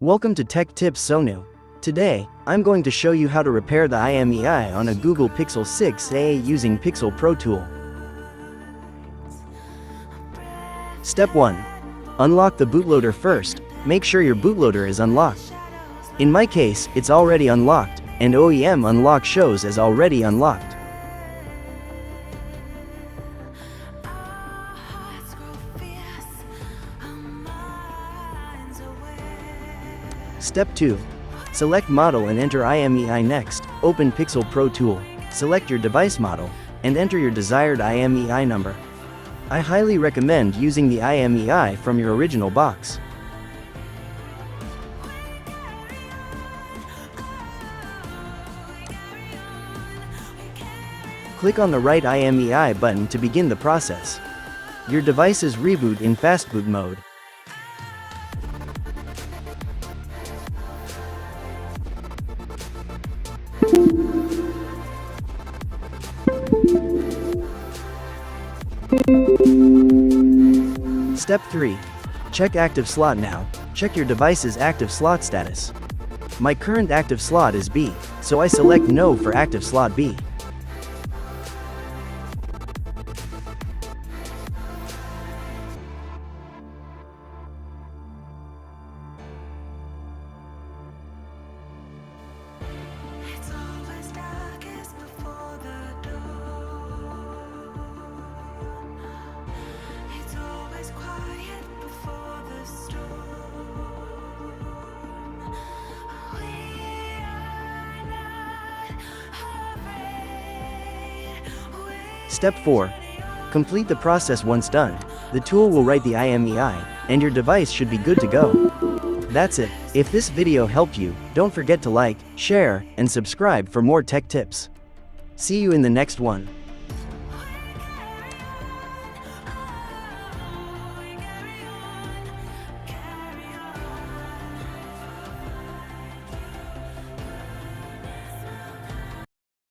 Welcome to Tech Tips Sonu. Today, I'm going to show you how to repair the IMEI on a Google Pixel 6a using Pixel Pro Tool. Step 1. Unlock the bootloader first. Make sure your bootloader is unlocked. In my case, it's already unlocked, and OEM unlock shows as already unlocked. Step 2. Select model and enter IMEI next. Open Pixel Pro Tool. Select your device model, and enter your desired IMEI number. I highly recommend using the IMEI from your original box. Click on the right IMEI button to begin the process. Your devices reboot in fast boot mode. Step 3. Check active slot now. Check your device's active slot status. My current active slot is B, so I select No for active slot B. Step 4. Complete the process once done. The tool will write the IMEI, and your device should be good to go. That's it. If this video helped you, don't forget to like, share, and subscribe for more tech tips. See you in the next one.